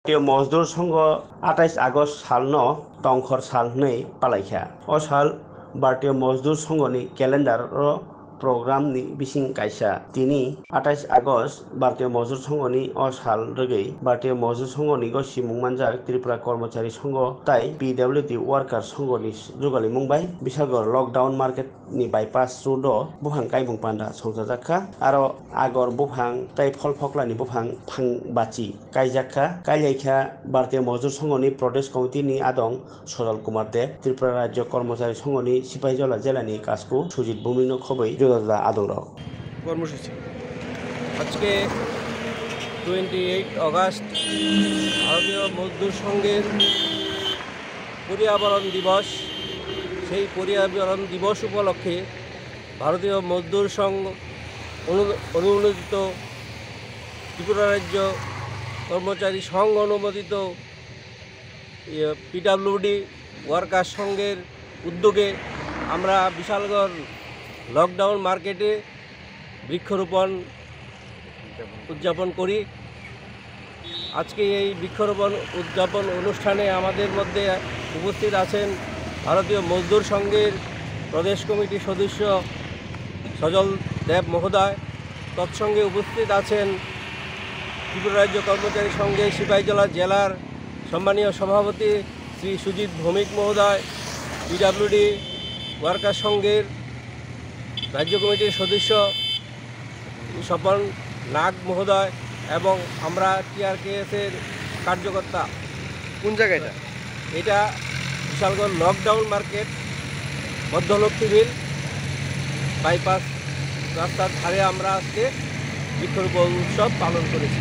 मजदूर संघ 28 आगस्ट सालनो तंखर साल नै पालायखा ओ साल भारतीय मजदूर संघनि कैलेंडर प्रोग्राम नि बिसिं कायसा तिनी 28 आगस्ट भारतीय मजदूर संघनि ओ साल रगै भारतीय मजदूर संघनि गसि मुंगमानजाक त्रिपुरा कर्मचारी संघ ताई पीडब्ल्यूडी वर्कर संघनि जुगाली मुंबाई बिसागर लकडाउन मार्केट नि बाईपास रोड बुहां कायबुं पान्डा संजाजाखा आरो आगर बुहां ताई फल फकलानि बुहां फां बाची कायजाखा कायलायखा भारतीय मजदूर संघनि प्रदेश कमिटि नि आदं सजल कुमार देव त्रिपुरा राज्य कर्मचारी संघनि सिपाहीजला जिलानि कासकु सुजित भूमिनो खबै जुदा आदं रक কর্মসূচি আজকে 28 আগস্ট ভারতীয় মজদুর সংঘের পরিয়াবরণ দিবস। সেই পরিয়াবরণ দিবস উপলক্ষে ভারতীয় মজদুর সংঘ অনুমোদিত ত্রিপুরা রাজ্য কর্মচারী সংঘ অনুমোদিত পিডব্লিউডি ওয়ার্কার সংঘের উদ্যোগে আমরা বিশালগড় লকডাউন মার্কেটে বৃক্ষরোপণ উদযাপন করি। আজকে এই বৃক্ষরোপণ উদযাপন অনুষ্ঠানে আমাদের মধ্যে উপস্থিত আছেন ভারতীয় মজদুর সংঘের প্রদেশ কমিটির সদস্য সজল দেব মহোদয়। তৎসঙ্গে উপস্থিত আছেন ত্রিপুরা রাজ্য কর্মচারী সংঘের সিপাহীজলা জেলার সম্মানীয় সভাপতি শ্রী সুজিত ভৌমিক মহোদয়, পিডব্লিউডি ওয়ার্কার সংঘের রাজ্য কমিটির সদস্য স্বপন নাগ মহোদয় এবং আমরা টিআরকেএসের কার্যকর্তা। কোন জায়গাটা? এটা বিশালগড় লকডাউন মার্কেট, মধ্যলক্ষ্মী বিল বাইপাস রাস্তার ধারে আমরা আজকে বৃক্ষরোপণ উৎসব পালন করেছি।